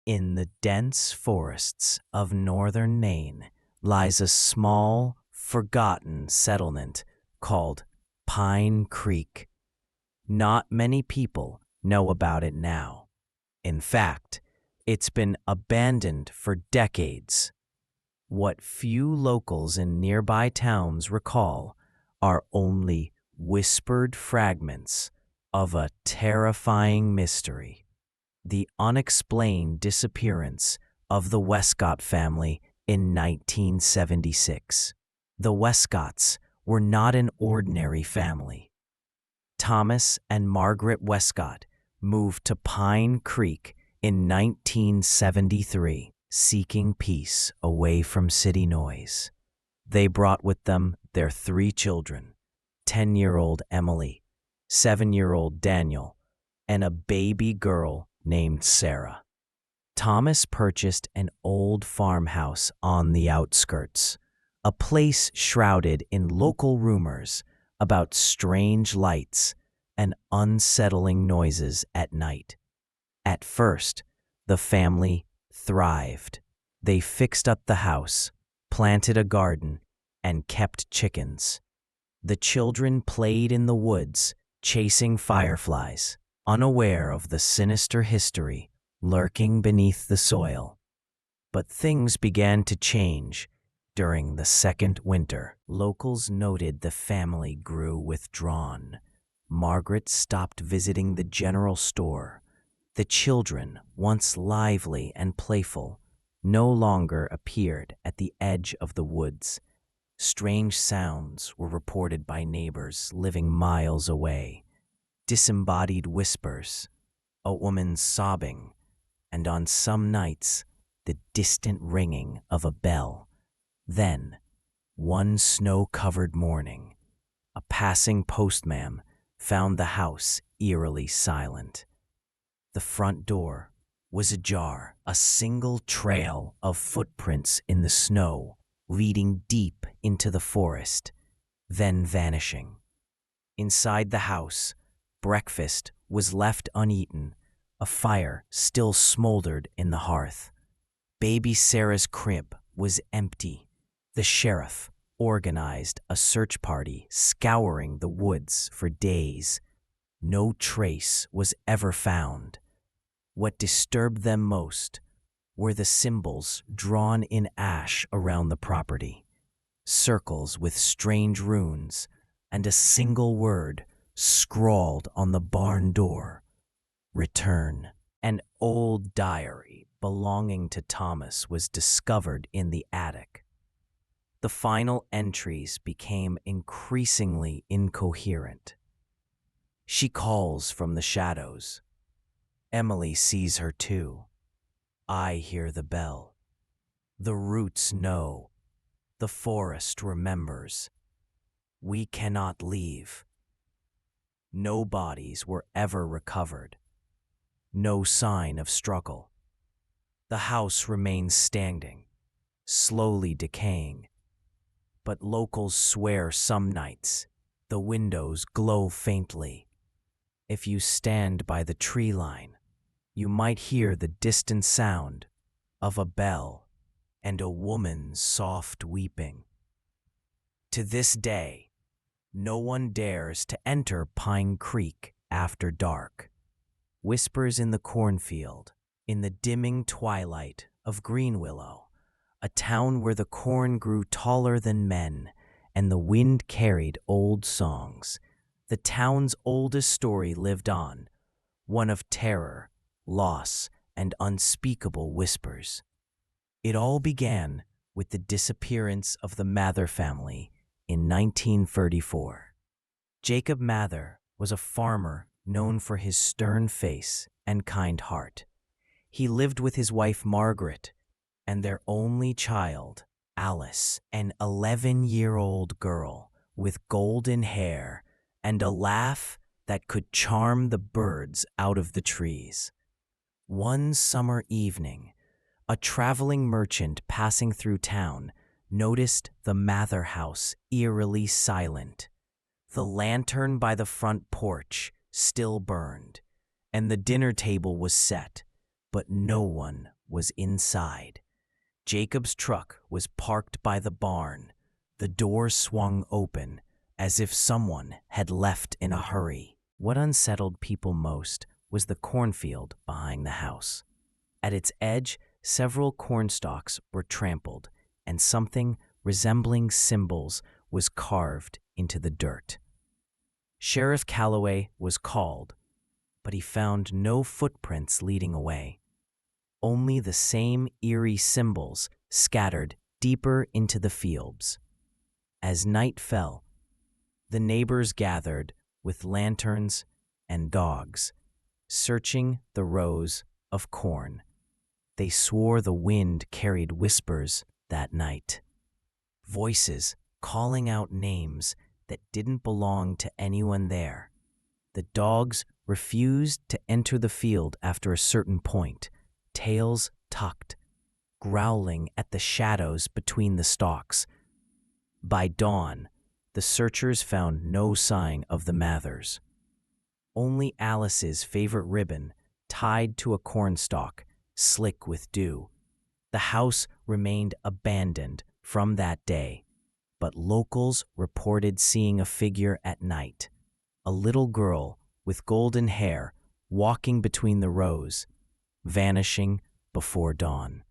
In the dense forests of northern Maine lies a small, forgotten settlement called Pine Creek. Not many people know about it now. In fact, it's been abandoned for decades. What few locals in nearby towns recall are only whispered fragments of a terrifying mystery: the unexplained disappearance of the Westcott family in 1976. The Westcotts were not an ordinary family. Thomas and Margaret Westcott moved to Pine Creek in 1973, seeking peace away from city noise. They brought with them their 3 children, 10-year-old Emily, 7-year-old Daniel, and a baby girl named Sarah. Thomas purchased an old farmhouse on the outskirts, a place shrouded in local rumors about strange lights and unsettling noises at night. At first, the family thrived. They fixed up the house, planted a garden, and kept chickens. The children played in the woods, chasing fireflies, unaware of the sinister history lurking beneath the soil. But things began to change during the second winter. Locals noted the family grew withdrawn. Margaret stopped visiting the general store. The children, once lively and playful, no longer appeared at the edge of the woods. Strange sounds were reported by neighbors living miles away. Disembodied whispers, a woman sobbing, and on some nights, the distant ringing of a bell. Then, one snow-covered morning, a passing postman found the house eerily silent. The front door was ajar, a single trail of footprints in the snow leading deep into the forest, then vanishing. Inside the house, breakfast was left uneaten. A fire still smoldered in the hearth. Baby Sarah's crib was empty. The sheriff organized a search party, scouring the woods for days. No trace was ever found. What disturbed them most were the symbols drawn in ash around the property, circles with strange runes, and a single word scrawled on the barn door: return. An old diary belonging to Thomas was discovered in the attic. The final entries became increasingly incoherent. She calls from the shadows. Emily sees her too. I hear the bell. The roots know. The forest remembers. We cannot leave. No bodies were ever recovered. No sign of struggle. The house remains standing, slowly decaying. But locals swear some nights the windows glow faintly. If you stand by the tree line, you might hear the distant sound of a bell and a woman's soft weeping. To this day, no one dares to enter Pine Creek after dark. Whispers in the cornfield, in the dimming twilight of Greenwillow, a town where the corn grew taller than men and the wind carried old songs. The town's oldest story lived on, one of terror, loss, and unspeakable whispers. It all began with the disappearance of the Mather family in 1934. Jacob Mather was a farmer known for his stern face and kind heart. He lived with his wife Margaret and their only child, Alice, an 11-year-old girl with golden hair and a laugh that could charm the birds out of the trees. One summer evening, a traveling merchant passing through town noticed the Mather house eerily silent. The lantern by the front porch still burned, and the dinner table was set, but no one was inside. Jacob's truck was parked by the barn. The door swung open as if someone had left in a hurry. What unsettled people most was the cornfield behind the house. At its edge, several cornstalks were trampled, and something resembling symbols was carved into the dirt. Sheriff Calloway was called, but he found no footprints leading away. Only the same eerie symbols scattered deeper into the fields. As night fell, the neighbors gathered with lanterns and dogs, searching the rows of corn. They swore the wind carried whispers that night, voices calling out names that didn't belong to anyone there. The dogs refused to enter the field after a certain point, tails tucked, growling at the shadows between the stalks. By dawn, the searchers found no sign of the Mathers. Only Alice's favorite ribbon, tied to a cornstalk, slick with dew. The house remained abandoned from that day, but locals reported seeing a figure at night, a little girl with golden hair walking between the rows, vanishing before dawn.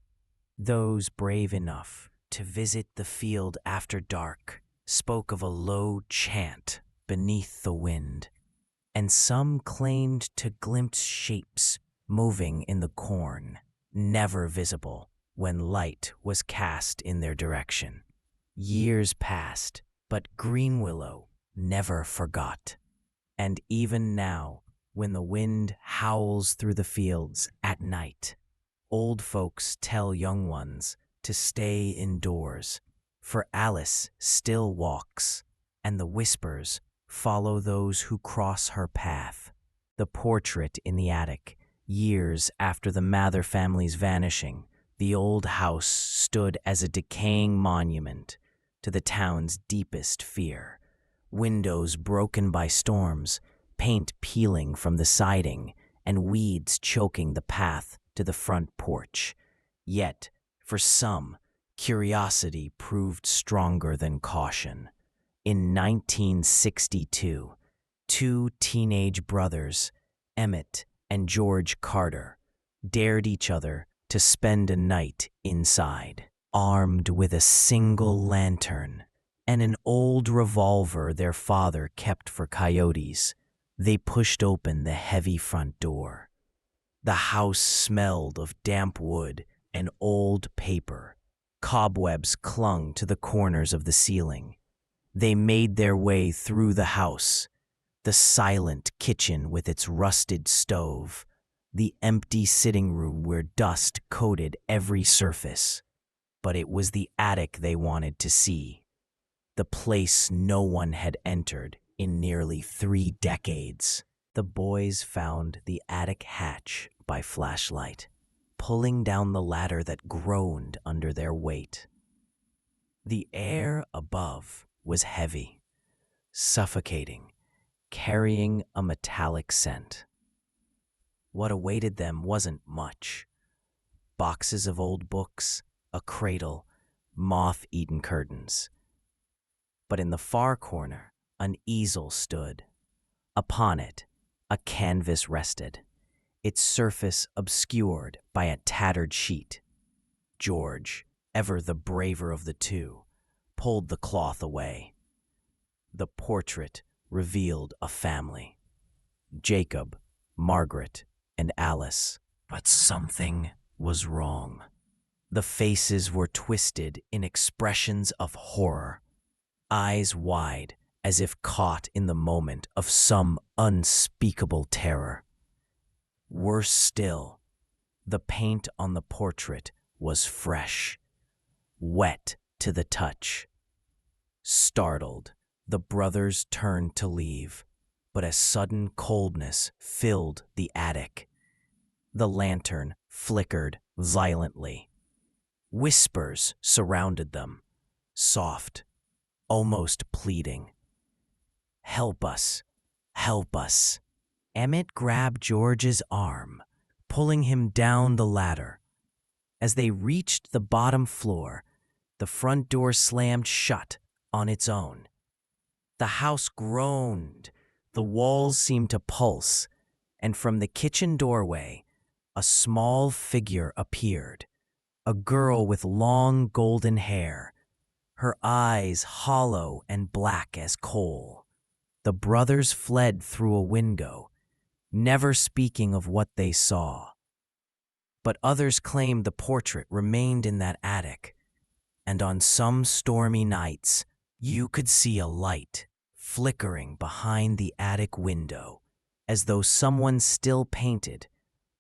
Those brave enough to visit the field after dark spoke of a low chant beneath the wind, and some claimed to glimpse shapes moving in the corn, never visible when light was cast in their direction. Years passed, but Greenwillow never forgot. And even now, when the wind howls through the fields at night, old folks tell young ones to stay indoors, for Alice still walks, and the whispers follow those who cross her path. The portrait in the attic, years after the Mather family's vanishing, the old house stood as a decaying monument to the town's deepest fear. Windows broken by storms, paint peeling from the siding, and weeds choking the path to the front porch. Yet, for some, curiosity proved stronger than caution. In 1962, two teenage brothers, Emmett and George Carter, dared each other to spend a night inside, armed with a single lantern and an old revolver their father kept for coyotes. They pushed open the heavy front door. The house smelled of damp wood and old paper. Cobwebs clung to the corners of the ceiling. They made their way through the house, the silent kitchen with its rusted stove, the empty sitting room where dust coated every surface. But it was the attic they wanted to see, the place no one had entered in nearly 3 decades. The boys found the attic hatch by flashlight, pulling down the ladder that groaned under their weight. The air above was heavy, suffocating, carrying a metallic scent. What awaited them wasn't much. Boxes of old books, a cradle, moth-eaten curtains. But in the far corner, an easel stood. Upon it, a canvas rested, its surface obscured by a tattered sheet. George, ever the braver of the two, pulled the cloth away. The portrait revealed a family: Jacob, Margaret, and Alice. But something was wrong. The faces were twisted in expressions of horror, eyes wide as if caught in the moment of some unspeakable terror. Worse still, the paint on the portrait was fresh, wet to the touch. Startled, the brothers turned to leave, but a sudden coldness filled the attic. The lantern flickered violently. Whispers surrounded them, soft, almost pleading. "Help us, help us." Emmett grabbed George's arm, pulling him down the ladder. As they reached the bottom floor, the front door slammed shut on its own. The house groaned, the walls seemed to pulse, and from the kitchen doorway, a small figure appeared, a girl with long golden hair, her eyes hollow and black as coal. The brothers fled through a window, never speaking of what they saw. But others claimed the portrait remained in that attic, and on some stormy nights, you could see a light flickering behind the attic window, as though someone still painted,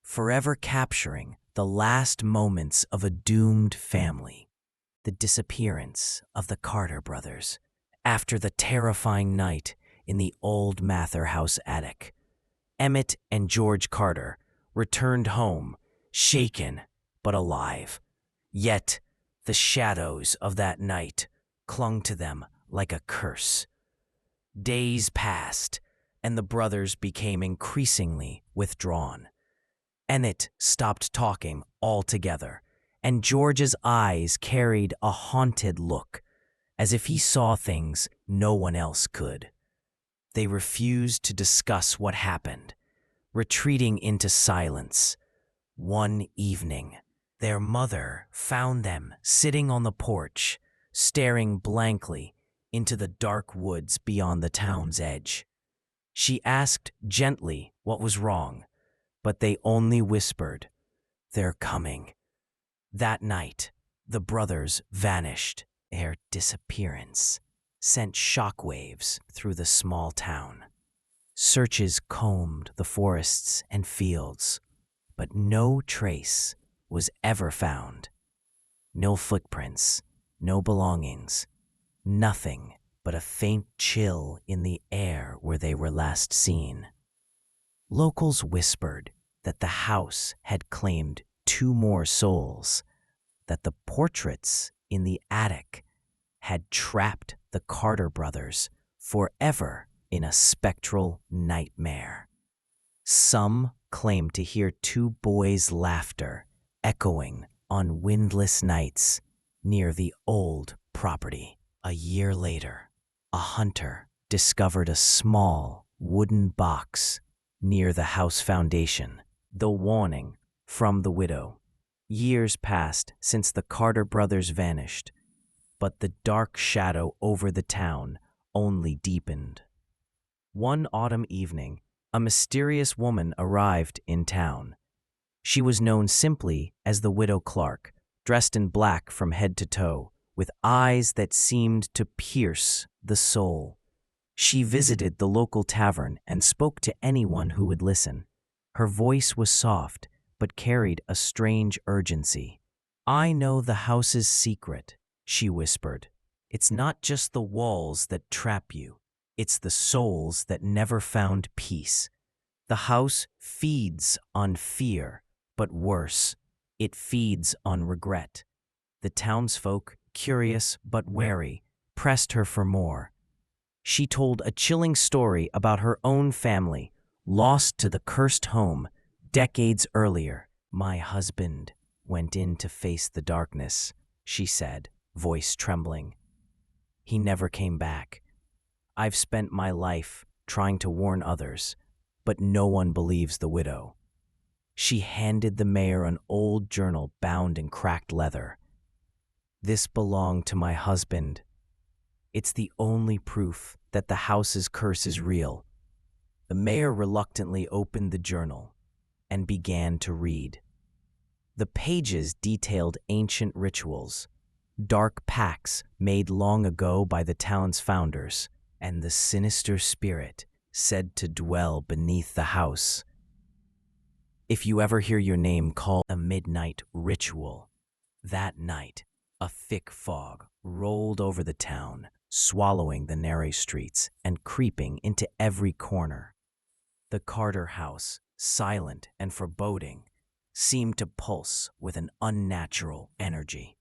forever capturing the last moments of a doomed family. The disappearance of the Carter brothers after the terrifying night in the old Mather House attic. Emmett and George Carter returned home, shaken but alive. Yet the shadows of that night clung to them like a curse. Days passed, and the brothers became increasingly withdrawn. Emmett stopped talking altogether, and George's eyes carried a haunted look, as if he saw things no one else could. They refused to discuss what happened, retreating into silence. One evening, their mother found them sitting on the porch, staring blankly into the dark woods beyond the town's edge. She asked gently what was wrong, but they only whispered, "They're coming." That night, the brothers vanished. Their disappearance sent shockwaves through the small town. Searches combed the forests and fields, but no trace was ever found. No footprints, no belongings, nothing but a faint chill in the air where they were last seen. Locals whispered that the house had claimed 2 more souls, that the portraits in the attic had trapped the Carter brothers forever in a spectral nightmare. Some claimed to hear 2 boys' laughter echoing on windless nights near the old property. A year later, a hunter discovered a small wooden box near the house foundation, the warning from the widow. Years passed since the Carter brothers vanished, but the dark shadow over the town only deepened. One autumn evening, a mysterious woman arrived in town. She was known simply as the Widow Clark, dressed in black from head to toe, with eyes that seemed to pierce the soul. She visited the local tavern and spoke to anyone who would listen. Her voice was soft, but carried a strange urgency. "I know the house's secret," she whispered. "It's not just the walls that trap you. It's the souls that never found peace. The house feeds on fear, but worse, it feeds on regret." The townsfolk, curious but wary, pressed her for more. She told a chilling story about her own family, lost to the cursed home decades earlier. "My husband went in to face the darkness," she said, voice trembling. "He never came back. I've spent my life trying to warn others, but no one believes the widow." She handed the mayor an old journal bound in cracked leather. "This belonged to my husband. It's the only proof that the house's curse is real." The mayor reluctantly opened the journal and began to read. The pages detailed ancient rituals, dark pacts made long ago by the town's founders, and the sinister spirit said to dwell beneath the house. "If you ever hear your name called a midnight ritual." That night, a thick fog rolled over the town, swallowing the narrow streets and creeping into every corner. The Carter house, silent and foreboding, seemed to pulse with an unnatural energy.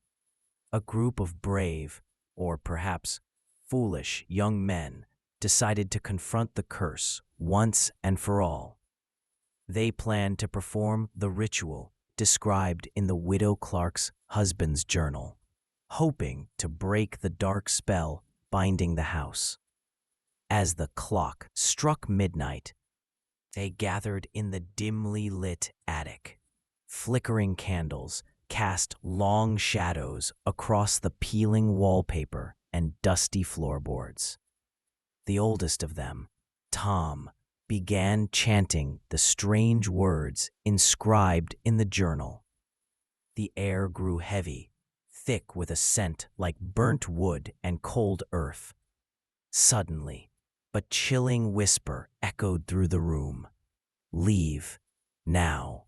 A group of brave, or perhaps foolish, young men decided to confront the curse once and for all. They planned to perform the ritual described in the widow Clark's husband's journal, hoping to break the dark spell binding the house. As the clock struck midnight, they gathered in the dimly lit attic. Flickering candles cast long shadows across the peeling wallpaper and dusty floorboards. The oldest of them, Tom, began chanting the strange words inscribed in the journal. The air grew heavy, thick with a scent like burnt wood and cold earth. Suddenly, a chilling whisper echoed through the room. "Leave, now."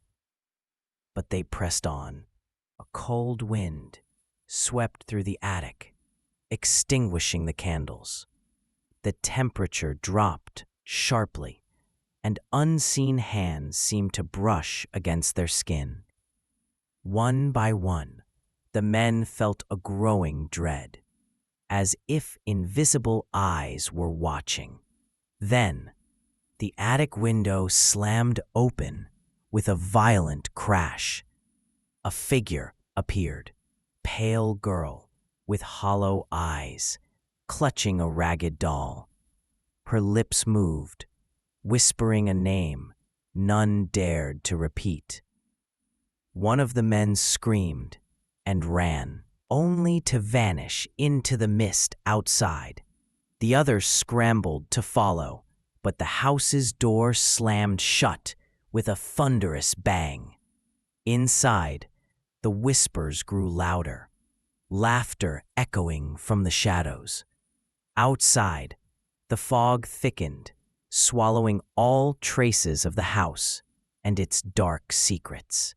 But they pressed on. A cold wind swept through the attic, extinguishing the candles. The temperature dropped sharply, and unseen hands seemed to brush against their skin. One by one, the men felt a growing dread, as if invisible eyes were watching. Then, the attic window slammed open with a violent crash. A figure appeared, pale girl with hollow eyes, clutching a ragged doll. Her lips moved, whispering a name none dared to repeat. One of the men screamed and ran, only to vanish into the mist outside. The others scrambled to follow, but the house's door slammed shut with a thunderous bang. Inside, the whispers grew louder, laughter echoing from the shadows. Outside, the fog thickened, swallowing all traces of the house and its dark secrets.